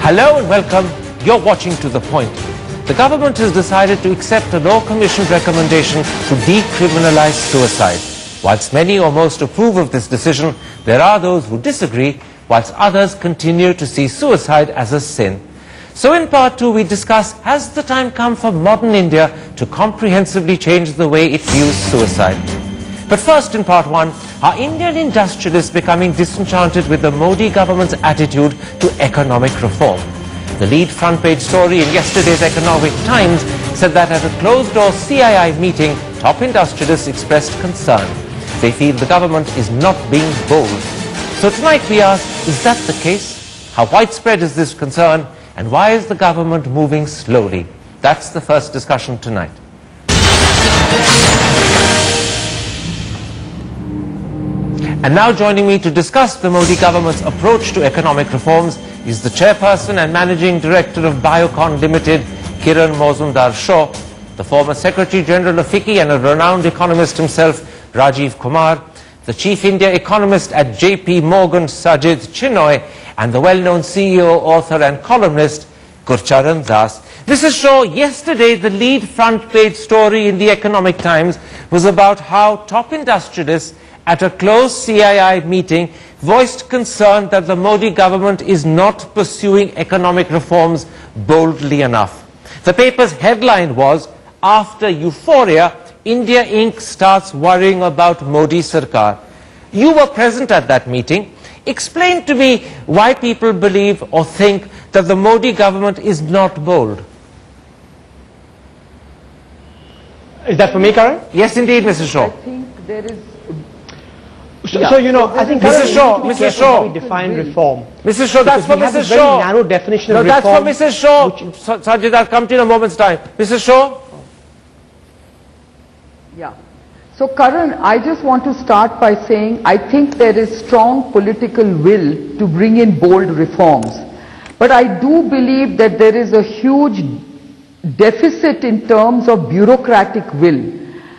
Hello and welcome. You're watching To The Point. The government has decided to accept a law-commissioned recommendation to decriminalize suicide. Whilst many or most approve of this decision, there are those who disagree, whilst others continue to see suicide as a sin. So in part 2 we discuss, has the time come for modern India to comprehensively change the way it views suicide? But first, in part 1, are Indian industrialists becoming disenchanted with the Modi government's attitude to economic reform? The lead front page story in yesterday's Economic Times said that at a closed-door CII meeting, top industrialists expressed concern. They feel the government is not being bold. So tonight we ask, is that the case? How widespread is this concern? And why is the government moving slowly? That's the first discussion tonight. And now joining me to discuss the Modi government's approach to economic reforms is the chairperson and managing director of Biocon Limited, Kiran Mazumdar Shaw, the former Secretary General of FICCI and a renowned economist himself, Rajiv Kumar, the chief India economist at JP Morgan, Sajid Chinoy, and the well-known CEO, author and columnist, Gurcharan Das. Mrs. Shaw, yesterday the lead front page story in the Economic Times was about how top industrialists at a closed CII meeting voiced concern that the Modi government is not pursuing economic reforms boldly enough. The paper's headline was, "After Euphoria, India Inc. starts worrying about Modi Sarkar." You were present at that meeting. Explain to me why people believe or think that the Modi government is not bold. Is that for me, Karan? Yes, indeed, Mrs. Shaw. I think there is... So, you know, I think Mrs. Shaw, Mrs. Shaw, we define reform. Mrs. Shaw, that's for Mrs. Shaw. Narrow definition no, of that's reform. for Mrs. Shaw. Sajid, I'll come to you in a moment's time. Mrs. Shaw? Yeah. So, Karan, I just want to start by saying I think there is strong political will to bring in bold reforms. But I do believe that there is a huge deficit in terms of bureaucratic will.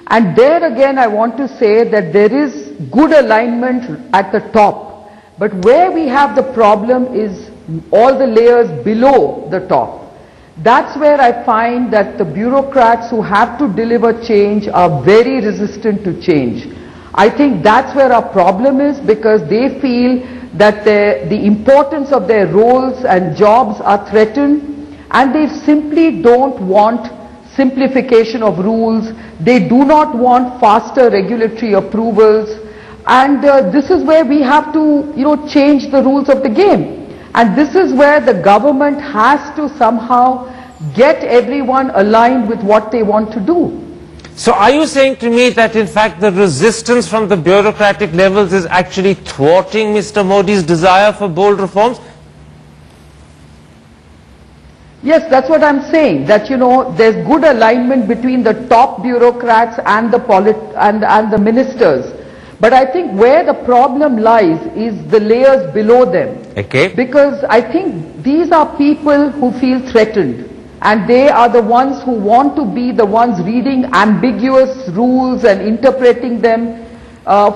And there again I want to say that there is good alignment at the top. But where we have the problem is all the layers below the top. That's where I find that the bureaucrats who have to deliver change are very resistant to change. I think that's where our problem is, because they feel that the importance of their roles and jobs are threatened, and they simply don't want simplification of rules. They do not want faster regulatory approvals, and this is where we have to, change the rules of the game. And this is where the government has to somehow get everyone aligned with what they want to do. So are you saying to me that in fact the resistance from the bureaucratic levels is actually thwarting Mr. Modi's desire for bold reforms? Yes, that's what I'm saying, that there's good alignment between the top bureaucrats and the ministers. But I think where the problem lies is the layers below them. Okay. Because I think these are people who feel threatened, and they are the ones who want to be the ones reading ambiguous rules and interpreting them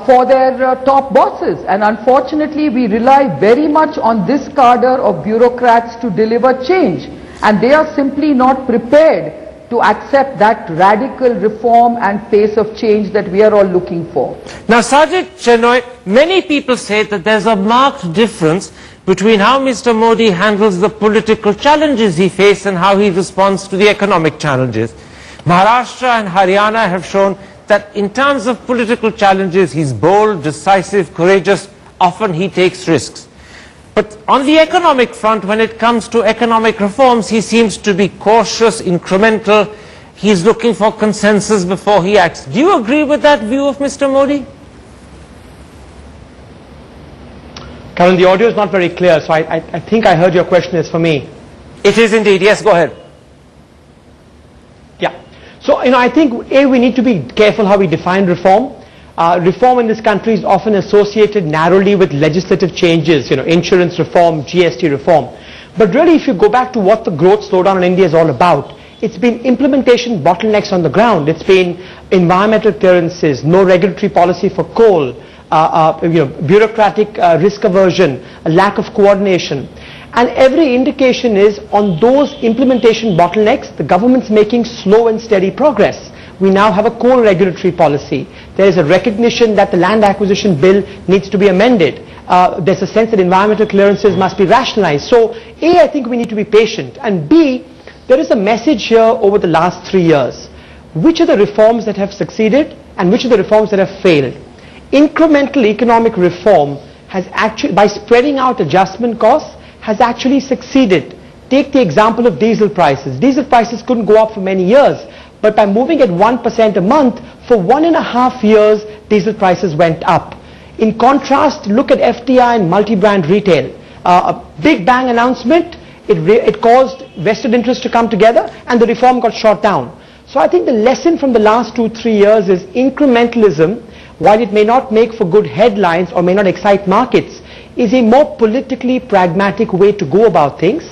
for their top bosses. And unfortunately we rely very much on this cadre of bureaucrats to deliver change. And they are simply not prepared to accept that radical reform and pace of change that we are all looking for. Now, Sajid Chinoy, many people say that there's a marked difference between how Mr. Modi handles the political challenges he faces and how he responds to the economic challenges. Maharashtra and Haryana have shown that in terms of political challenges, he's bold, decisive, courageous. Often he takes risks. But on the economic front, when it comes to economic reforms, he seems to be cautious, incremental. He's looking for consensus before he acts. Do you agree with that view of Mr. Modi? Karan, the audio is not very clear, so I think I heard your question is for me. It is indeed. Yes, go ahead. Yeah. So, I think, we need to be careful how we define reform. Reform in this country is often associated narrowly with legislative changes, insurance reform, GST reform. But really, if you go back to what the growth slowdown in India is all about, it's been implementation bottlenecks on the ground. It's been environmental clearances, no regulatory policy for coal, bureaucratic risk aversion, a lack of coordination. And every indication is on those implementation bottlenecks, the government's making slow and steady progress. We now have a core regulatory policy. There is a recognition that the land acquisition bill needs to be amended. There's a sense that environmental clearances must be rationalized. So A, I think we need to be patient. And B, there is a message here over the last 3 years. Which are the reforms that have succeeded and which are the reforms that have failed? Incremental economic reform has actually, by spreading out adjustment costs, has actually succeeded. Take the example of diesel prices. Diesel prices couldn't go up for many years, but by moving at 1% a month, for 1.5 years, diesel prices went up. In contrast, look at FDI and multi-brand retail. A big bang announcement, it caused vested interests to come together, and the reform got shot down. So I think the lesson from the last 2-3 years is incrementalism, while it may not make for good headlines or may not excite markets, is a more politically pragmatic way to go about things.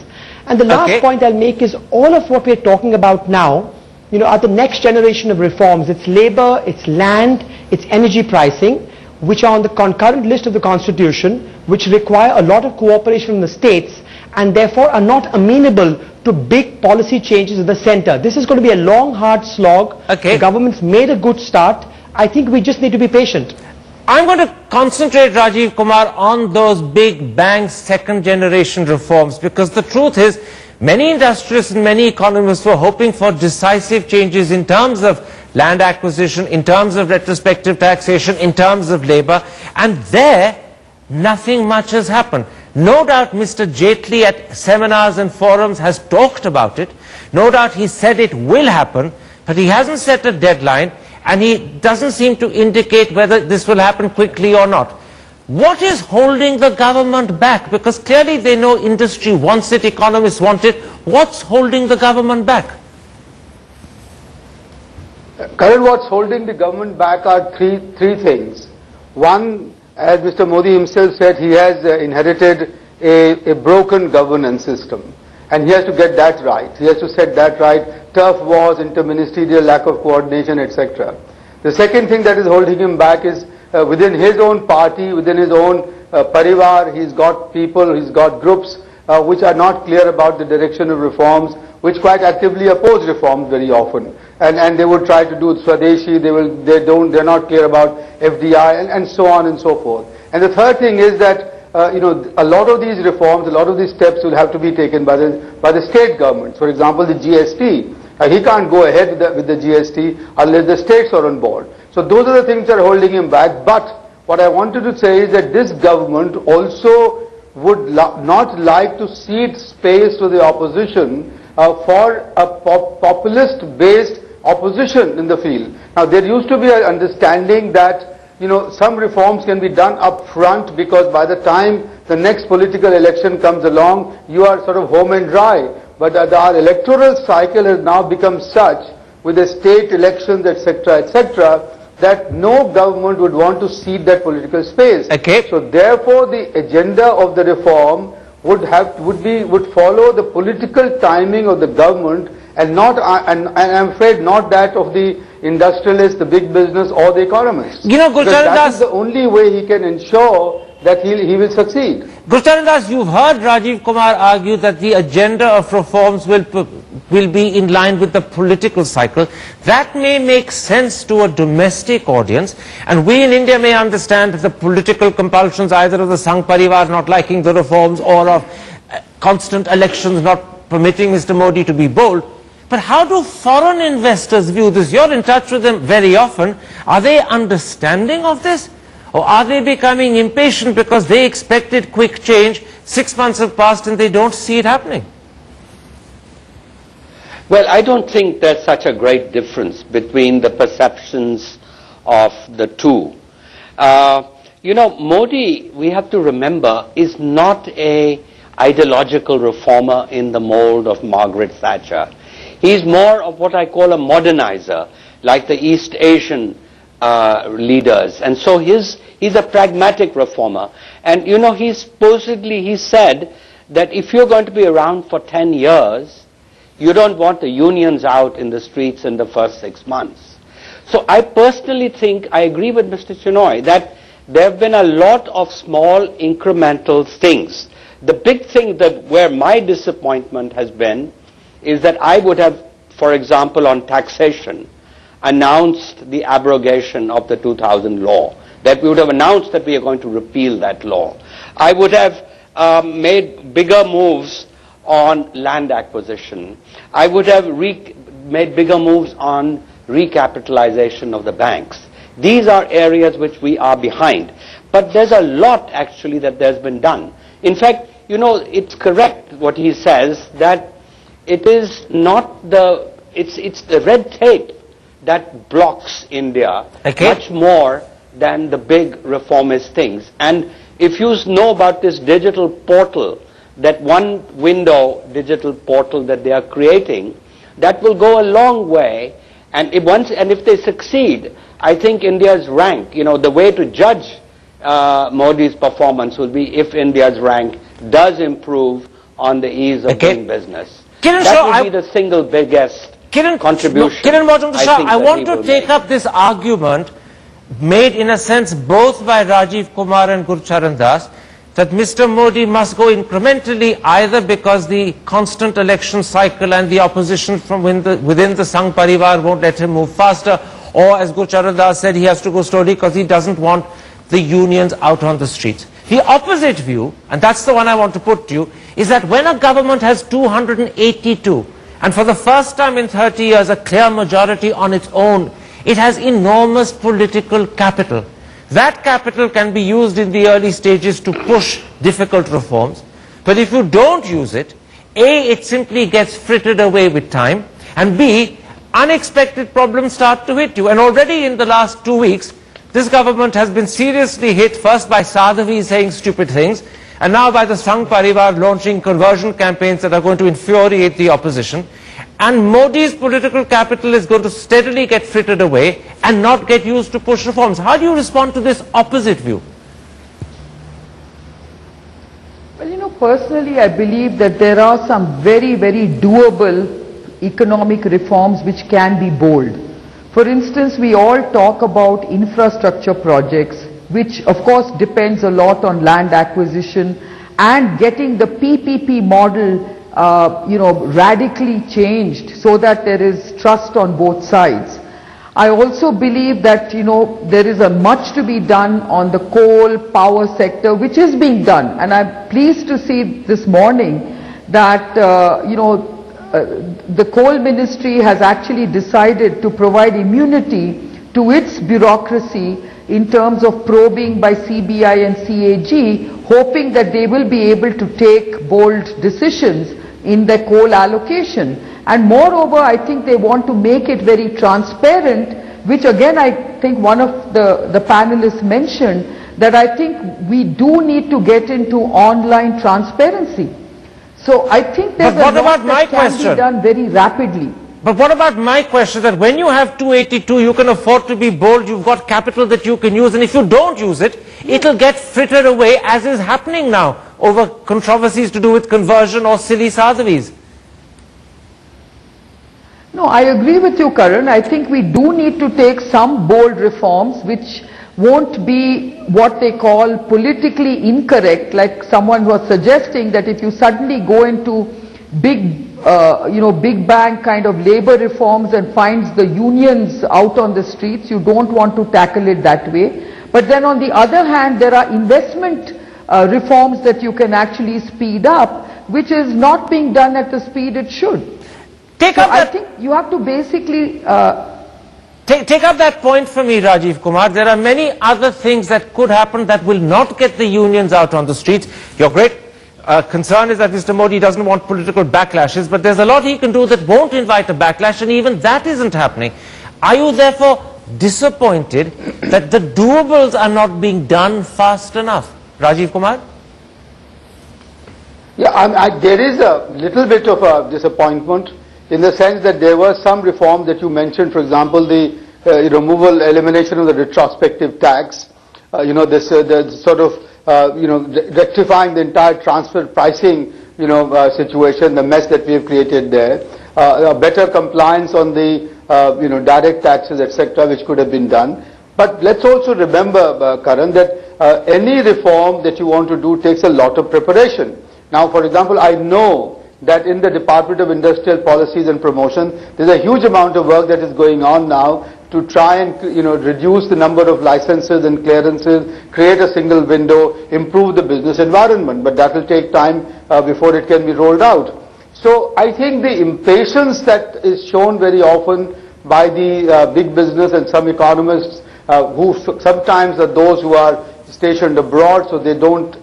And the last point I'll make is all of what we're talking about now, are the next generation of reforms. It's labor, it's land, it's energy pricing, which are on the concurrent list of the Constitution, which require a lot of cooperation from the states and therefore are not amenable to big policy changes at the center. This is going to be a long, hard slog. The government's made a good start. I think we just need to be patient. I'm going to concentrate, Rajiv Kumar, on those big bang second generation reforms, because the truth is many industrialists and many economists were hoping for decisive changes in terms of land acquisition, in terms of retrospective taxation, in terms of labor, and there nothing much has happened. No doubt Mr. Jaitley at seminars and forums has talked about it. No doubt he said it will happen, but he hasn't set a deadline, and he doesn't seem to indicate whether this will happen quickly or not. What is holding the government back? Because clearly they know industry wants it, economists want it. What's holding the government back? Karan, what's holding the government back are three things. One, as Mr. Modi himself said, he has inherited a broken governance system, and he has to get that right. He has to set that right. Turf wars, interministerial lack of coordination, etc. The second thing that is holding him back is within his own party, within his own parivar, he's got people, he's got groups which are not clear about the direction of reforms, which quite actively oppose reforms very often, and they would try to do Swadeshi. They're not clear about FDI, and so on and so forth. And the third thing is that a lot of these reforms, a lot of these steps will have to be taken by the state governments. For example, the GST. He can't go ahead with the GST unless the states are on board. So those are the things that are holding him back. But what I wanted to say is that this government also would not like to cede space to the opposition for a populist-based opposition in the field. Now, there used to be an understanding that some reforms can be done up front, because by the time the next political election comes along, you are sort of home and dry. But our electoral cycle has now become such, with the state elections, etc., that no government would want to cede that political space. So therefore, the agenda of the reform would follow the political timing of the government, and not, and I'm afraid not that of the industrialists, the big business, or the economists. That is the only way he can ensure that he will succeed. Gurcharan Das, you've heard Rajiv Kumar argue that the agenda of reforms will be in line with the political cycle. That may make sense to a domestic audience, and we in India may understand the political compulsions either of the Sangh Parivar not liking the reforms, or of constant elections not permitting Mr. Modi to be bold. But how do foreign investors view this? You're in touch with them very often. Are they understanding of this? Or are they becoming impatient because they expected quick change? 6 months have passed and they don't see it happening. Well, I don't think there's such a great difference between the perceptions of the two. Modi, we have to remember, is not an ideological reformer in the mold of Margaret Thatcher. He's more of what I call a modernizer, like the East Asian leaders, and so he's a pragmatic reformer. And he said that if you're going to be around for 10 years, you don't want the unions out in the streets in the first 6 months. So I personally think, I agree with Mr. Chinoy, that there have been a lot of small incremental things The big thing that where my disappointment has been is that I would have, for example, on taxation, announced the abrogation of the 2000 law, that we would have announced that we are going to repeal that law. I would have made bigger moves on land acquisition. I would have made bigger moves on recapitalization of the banks. These are areas which we are behind. But there's a lot actually that there's been done. In fact, you know, it's correct what he says, that it is not the, it's the red tape that blocks India much more than the big reformist things. And if you know about this digital portal, that one window digital portal that they are creating, that will go a long way. And if they succeed, I think India's rank, you know, the way to judge Modi's performance will be if India's rank does improve on the ease of doing business. That will be the single biggest contribution. Kiran Mazumdar Shaw, I want to take up this argument made in a sense both by Rajiv Kumar and Gurcharan Das, that Mr. Modi must go incrementally, either because the constant election cycle and the opposition from within the Sangh Parivar won't let him move faster, or as Gurcharan Das said, he has to go slowly because he doesn't want the unions out on the streets. The opposite view, and that's the one I want to put to you, is that when a government has 282, and for the first time in 30 years a clear majority on its own, it has enormous political capital. That capital can be used in the early stages to push difficult reforms. But if you don't use it, A, it simply gets frittered away with time, and B, unexpected problems start to hit you. And already in the last 2 weeks, this government has been seriously hit, first by Sadhavi saying stupid things, and now by the Sangh Parivar launching conversion campaigns that are going to infuriate the opposition. And Modi's political capital is going to steadily get frittered away and not get used to push reforms. How do you respond to this opposite view? Well, you know, personally I believe that there are some very, very doable economic reforms which can be bold. For instance, we all talk about infrastructure projects, which of course depends a lot on land acquisition and getting the PPP model radically changed so that there is trust on both sides. I also believe that, you know, there is a much to be done on the coal power sector, which is being done. And I'm pleased to see this morning that, the coal ministry has actually decided to provide immunity to its bureaucracy in terms of probing by CBI and CAG, hoping that they will be able to take bold decisions in the coal allocation. And moreover, I think they want to make it very transparent, which again I think one of the panelists mentioned, that I think we do need to get into online transparency. So I think there's a lot that can be done very rapidly. But what about my question, that when you have 282, you can afford to be bold, you've got capital that you can use, and if you don't use it, it'll get frittered away, as is happening now, over controversies to do with conversion or silly Sadhavis. No, I agree with you, Karan. I think we do need to take some bold reforms which won't be what they call politically incorrect, like someone was suggesting that if you suddenly go into big bang kind of labor reforms and finds the unions out on the streets, you don't want to tackle it that way. But then on the other hand, there are investment reforms that you can actually speed up, which is not being done at the speed it should. I think you have to basically take up that point for me, Rajiv Kumar. There are many other things that could happen that will not get the unions out on the streets. Your great concern is that Mr. Modi doesn't want political backlashes, but there's a lot he can do that won't invite a backlash, and even that isn't happening. Are you therefore disappointed that the doables are not being done fast enough? Rajiv Kumar? Yeah, there is a little bit of a disappointment in the sense that there were some reforms that you mentioned, for example, the elimination of the retrospective tax, the sort of rectifying the entire transfer pricing, situation, the mess that we have created there, better compliance on the, direct taxes, etc., which could have been done. But let's also remember, Karan, that any reform that you want to do takes a lot of preparation. Now, for example, I know that in the Department of Industrial Policies and Promotion, there's a huge amount of work that is going on now to try and reduce the number of licenses and clearances, create a single window, improve the business environment. But that will take time before it can be rolled out. So I think the impatience that is shown very often by the big business and some economists who sometimes are those who are stationed abroad, so they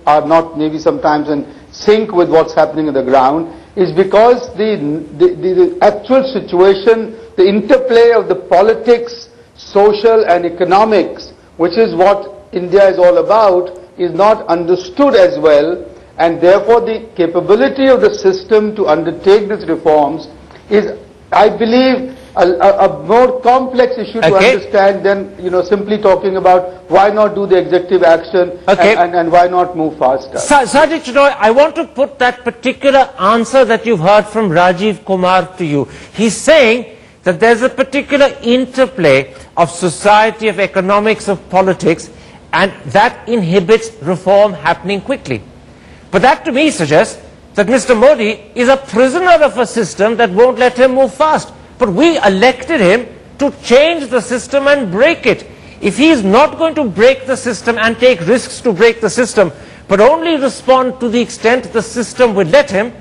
are not maybe sometimes in sync with what's happening on the ground, is because the actual situation, the interplay of the politics, social and economics, which is what India is all about, is not understood as well, and therefore the capability of the system to undertake these reforms is, I believe, a more complex issue to understand than simply talking about why not do the executive action and why not move faster. Sajid Chinoy, I want to put that particular answer that you've heard from Rajiv Kumar to you. He's saying that there's a particular interplay of society, of economics, of politics, and that inhibits reform happening quickly. But that to me suggests that Mr. Modi is a prisoner of a system that won't let him move fast. But we elected him to change the system and break it. If he is not going to break the system and take risks to break the system, but only respond to the extent the system would let him,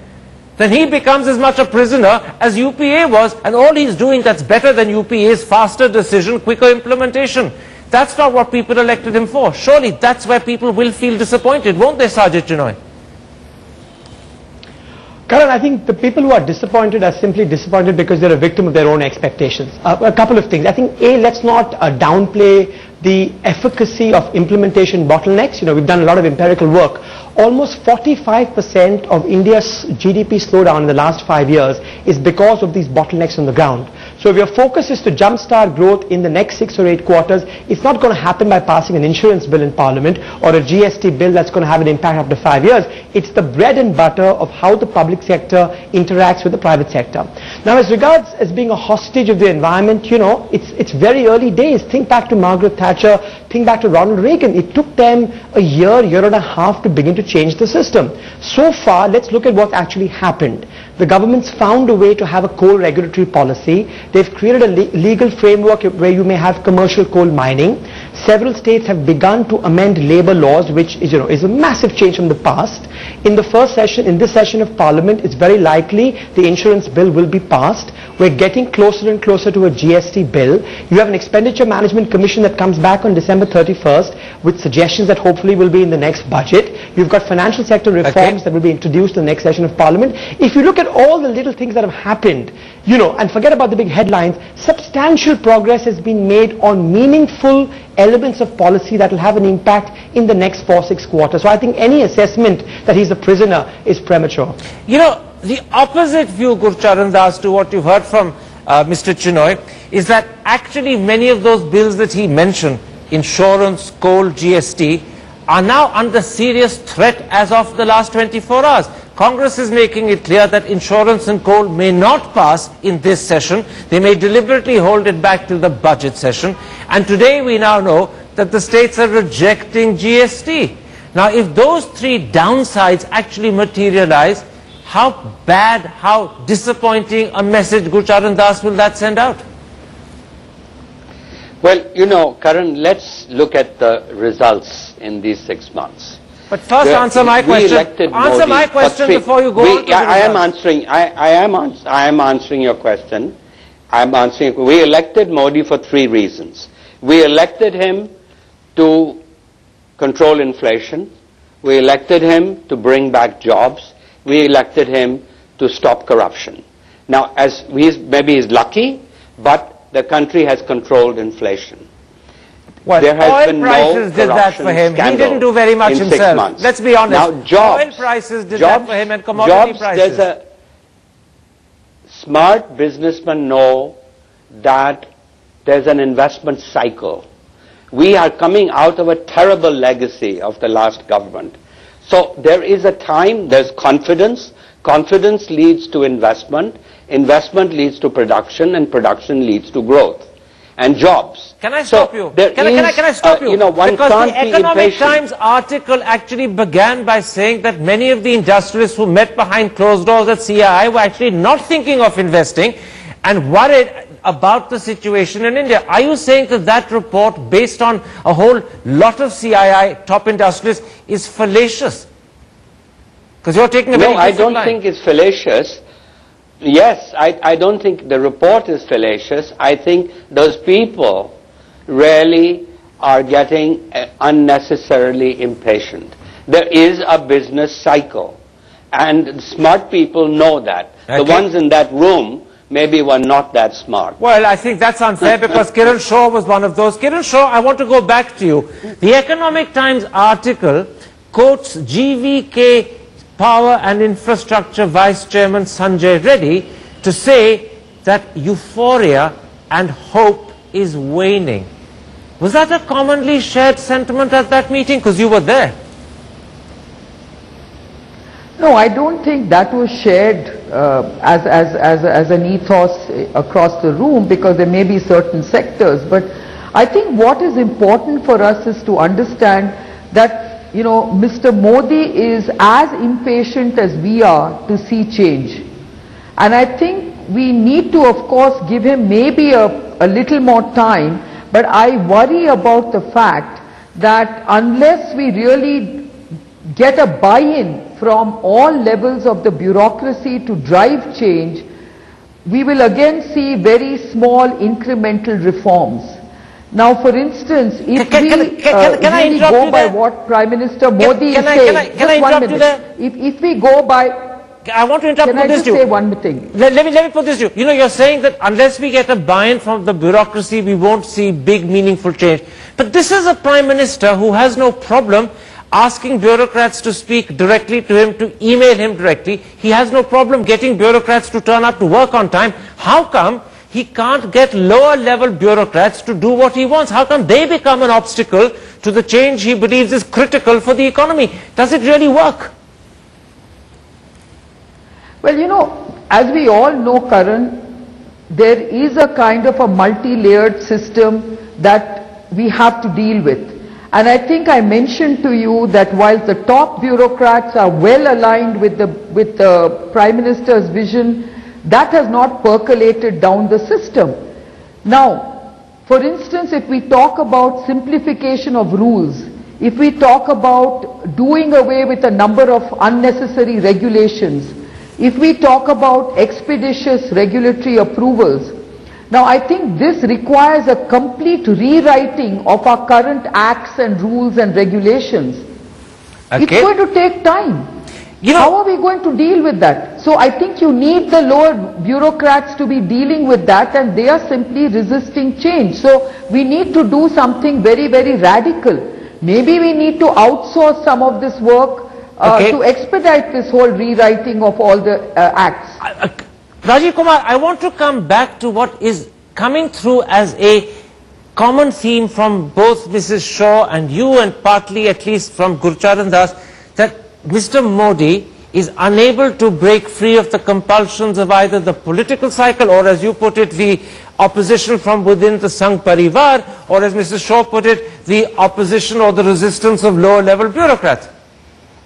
then he becomes as much a prisoner as UPA was, and all he's doing that's better than UPA is faster decision, quicker implementation. That's not what people elected him for. Surely that's where people will feel disappointed, won't they, Sajid Chinoy? Karan, I think the people who are disappointed are simply disappointed because they're a victim of their own expectations. A couple of things. I think, let's not downplay the efficacy of implementation bottlenecks. We've done a lot of empirical work. Almost 45% of India's GDP slowdown in the last 5 years is because of these bottlenecks on the ground. So if your focus is to jumpstart growth in the next 6 or 8 quarters, it's not going to happen by passing an insurance bill in Parliament or a GST bill that's going to have an impact after 5 years. It's the bread and butter of how the public sector interacts with the private sector. Now, as regards as being a hostage of the environment, it's very early days. Think back to Margaret Thatcher, think back to Ronald Reagan. It took them a year and a half to begin to change the system. So far, let's look at what actually happened. The government's found a way to have a coal regulatory policy. They've created a legal framework where you may have commercial coal mining. Several states have begun to amend labor laws, which is a massive change from the past. In this session of Parliament, it's very likely the insurance bill will be passed. We're getting closer and closer to a GST bill. You have an expenditure management commission that comes back on December 31st with suggestions that hopefully will be in the next budget. You've got financial sector reforms that will be introduced in the next session of Parliament. If you look at all the little things that have happened, and forget about the big headlines, substantial progress has been made on meaningful elements of policy that will have an impact in the next 4-6 quarters. So I think any assessment that he's a prisoner is premature. The opposite view, Gurcharan Das, to what you heard from Mr. Chinoy, is that actually many of those bills that he mentioned, insurance, coal, GST, are now under serious threat as of the last 24 hours. Congress is making it clear that insurance and coal may not pass in this session. They may deliberately hold it back till the budget session. And today we now know that the states are rejecting GST. Now, if those three downsides actually materialize, how bad, how disappointing a message, Gurcharan Das, will that send out? Well, Karan, let's look at the results in these 6 months. But first answer my question. Answer my question before you go on to I am answering your question. We elected Modi for 3 reasons. We elected him to control inflation. We elected him to bring back jobs. We elected him to stop corruption. Now, maybe he's lucky, but the country has controlled inflation. Well, there has been no did that for him. He didn't do very much himself. 6 months. Let's be honest. Now, jobs, oil prices did that for him, and commodity prices. There's a smart businessmen know that there's an investment cycle. We are coming out of a terrible legacy of the last government. So there is a time, there's confidence. Confidence leads to investment. Investment leads to production, and production leads to growth. and jobs. Can I stop you? Can I stop you? One because can't the be Economic impatient. Times article actually began by saying that many of the industrialists who met behind closed doors at CII were actually not thinking of investing and worried about the situation in India. Are you saying that that report, based on a whole lot of CII top industrialists, is fallacious? Because you're taking a very different line. No, I don't think it's fallacious. Yes, I don't think the report is fallacious. I think those people really are getting unnecessarily impatient. There is a business cycle, and smart people know that. Okay. The ones in that room maybe were not that smart. Well, I think that's unfair because Kiran Shaw was one of those. Kiran Shaw, I want to go back to you. The Economic Times article quotes GVK Power and Infrastructure Vice Chairman Sanjay Reddy to say that euphoria and hope is waning. Was that a commonly shared sentiment at that meeting? Because you were there. No, I don't think that was shared as an ethos across the room, because there may be certain sectors. But I think what is important for us is to understand that Mr. Modi is as impatient as we are to see change. And I think we need to, of course, give him maybe a little more time, but I worry about the fact that unless we really get a buy-in from all levels of the bureaucracy to drive change, we will again see very small incremental reforms. Now, for instance, if we really go by what Prime Minister Modi is saying, just 1 minute. If we go by, I want to interrupt. Can I just say one thing? Let me put this to you. You're saying that unless we get a buy-in from the bureaucracy, we won't see big, meaningful change. But this is a Prime Minister who has no problem asking bureaucrats to speak directly to him, to email him directly. He has no problem getting bureaucrats to turn up to work on time. How come he can't get lower level bureaucrats to do what he wants? How come they become an obstacle to the change he believes is critical for the economy? Does it really work? Well, as we all know, Karan, there is a kind of a multi-layered system that we have to deal with. And I think I mentioned to you that while the top bureaucrats are well aligned with the Prime Minister's vision, that has not percolated down the system. Now, for instance, if we talk about simplification of rules, if we talk about doing away with a number of unnecessary regulations, if we talk about expeditious regulatory approvals, now I think this requires a complete rewriting of our current acts and rules and regulations. Okay. It's going to take time. How are we going to deal with that? So I think you need the lower bureaucrats to be dealing with that, and they are simply resisting change. So we need to do something very, very radical. Maybe we need to outsource some of this work to expedite this whole rewriting of all the acts. Rajiv Kumar, I want to come back to what is coming through as a common theme from both Mrs. Shaw and you, and partly at least from Gurcharan Das, that Mr. Modi is unable to break free of the compulsions of either the political cycle or, as you put it, the opposition from within the Sangh Parivar, or as Mrs. Shaw put it, the opposition or the resistance of lower level bureaucrats.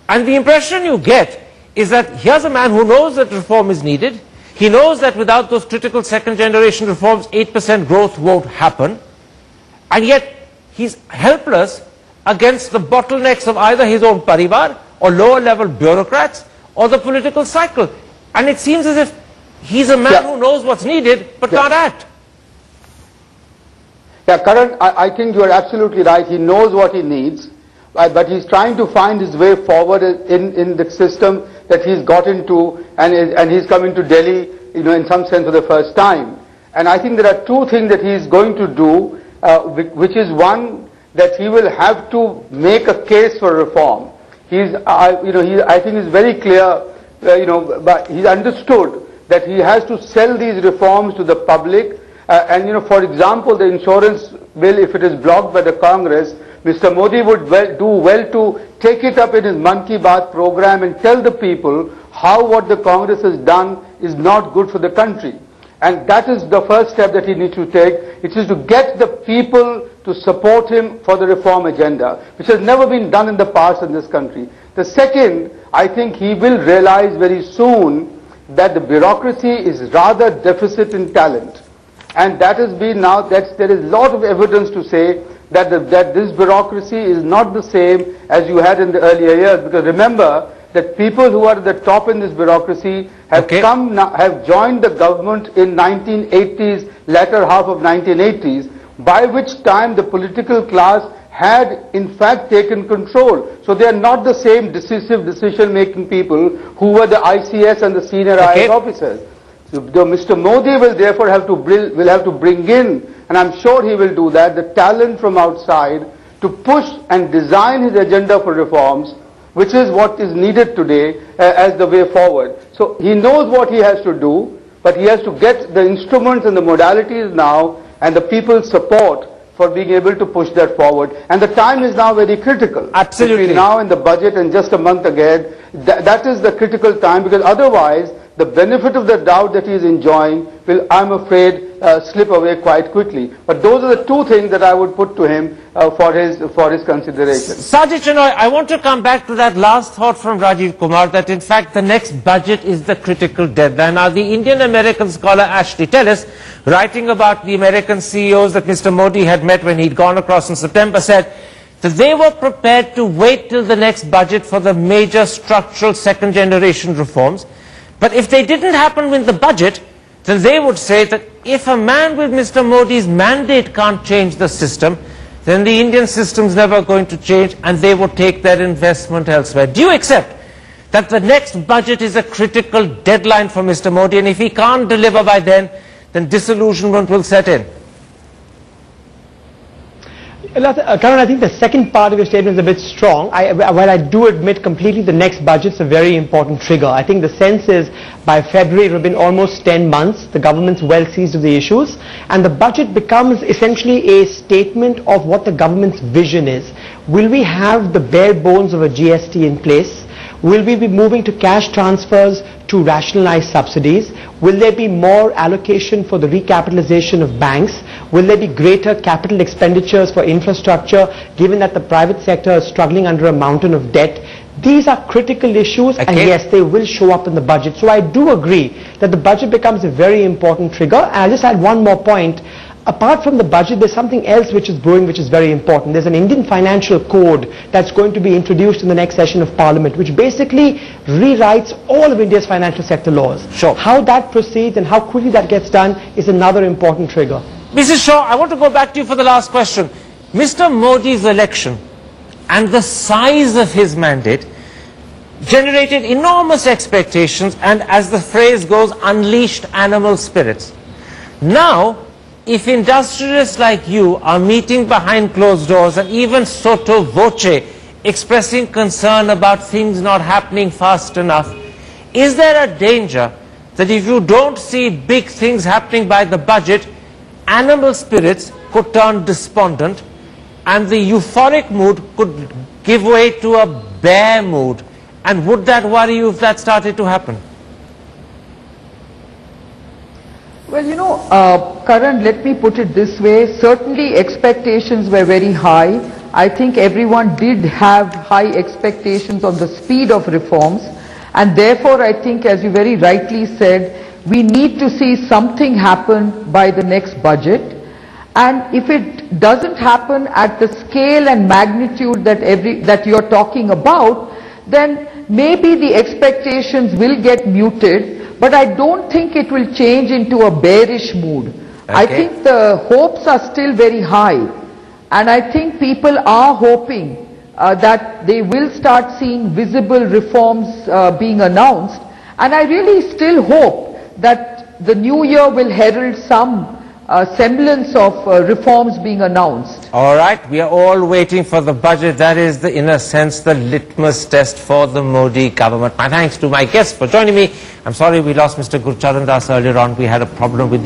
And the impression you get is that here's a man who knows that reform is needed. He knows that without those critical second generation reforms, 8% growth won't happen. And yet he's helpless against the bottlenecks of either his own Parivar or lower level bureaucrats or the political cycle. And it seems as if he's a man who knows what's needed but can't act. Yeah, Karan, I think you are absolutely right. He knows what he needs, but he's trying to find his way forward in the system that he's got into, and he's coming to Delhi, in some sense for the first time. And I think there are two things that he's going to do, which is one, that he will have to make a case for reform. I think he's very clear, but he's understood that he has to sell these reforms to the public. For example, the insurance bill, if it is blocked by the Congress, Mr. Modi would do well to take it up in his Mann Ki Baat program and tell the people how what the Congress has done is not good for the country. And that is the first step that he needs to take. it is to get the people to support him for the reform agenda, which has never been done in the past in this country. The second, I think he will realize very soon that the bureaucracy is rather deficit in talent. And that has been now, there is a lot of evidence to say that, that this bureaucracy is not the same as you had in the earlier years. Because remember that people who are at the top in this bureaucracy have have joined the government in 1980s, latter half of 1980s, by which time the political class had in fact taken control. So they are not the same decisive decision-making people who were the ICS and the senior IAS officers. So Mr. Modi will therefore have to bring in, and I'm sure he will do that, the talent from outside to push and design his agenda for reforms, which is what is needed today as the way forward. So he knows what he has to do, but he has to get the instruments and the modalities now and the people's support for being able to push that forward. And the time is now very critical. Absolutely. Between now and the budget and just a month ahead, that is the critical time, because otherwise the benefit of the doubt that he is enjoying will, I'm afraid, slip away quite quickly. But those are the two things that I would put to him for his consideration. Sajid Chenoy, I want to come back to that last thought from Rajiv Kumar, that in fact the next budget is the critical deadline. Now the Indian-American scholar Ashley Tellis, writing about the American CEOs that Mr. Modi had met when he'd gone across in September, said that they were prepared to wait till the next budget for the major structural second-generation reforms. But if they didn't happen with the budget, then they would say that if a man with Mr. Modi's mandate can't change the system, then the Indian system's never going to change, and they would take their investment elsewhere. Do you accept that the next budget is a critical deadline for Mr. Modi, and if he can't deliver by then disillusionment will set in? Karan, I think the second part of your statement is a bit strong. While I do admit completely the next budget's a very important trigger, I think the sense is by February it will have been almost 10 months, the government's well seized of the issues, and the budget becomes essentially a statement of what the government's vision is. Will we have the bare bones of a GST in place? Will we be moving to cash transfers to rationalize subsidies? Will there be more allocation for the recapitalization of banks? Will there be greater capital expenditures for infrastructure, given that the private sector is struggling under a mountain of debt? These are critical issues, and yes, they will show up in the budget. So I do agree that the budget becomes a very important trigger. And I'll just add one more point. Apart from the budget, there's something else which is brewing, which is very important. There's an Indian financial code that's going to be introduced in the next session of Parliament, which basically rewrites all of India's financial sector laws. Sure. How that proceeds and how quickly that gets done is another important trigger. Mrs. Shaw, I want to go back to you for the last question. Mr. Modi's election and the size of his mandate generated enormous expectations and, as the phrase goes, unleashed animal spirits. Now, if industrialists like you are meeting behind closed doors and even sotto voce expressing concern about things not happening fast enough, is there a danger that if you don't see big things happening by the budget, animal spirits could turn despondent and the euphoric mood could give way to a bear mood? And would that worry you if that started to happen? Well, you know, Karan, let me put it this way. Certainly expectations were very high. I think everyone did have high expectations on the speed of reforms. And therefore, I think, as you very rightly said, we need to see something happen by the next budget. And if it doesn't happen at the scale and magnitude that you're talking about, then maybe the expectations will get muted. But I don't think it will change into a bearish mood. I think the hopes are still very high. And I think people are hoping that they will start seeing visible reforms being announced. And I really still hope that the new year will herald some semblance of reforms being announced. All right, we are all waiting for the budget. That is, in a sense, the litmus test for the Modi government. My thanks to my guests for joining me. I'm sorry we lost Mr. Gurcharan Das earlier on. We had a problem with the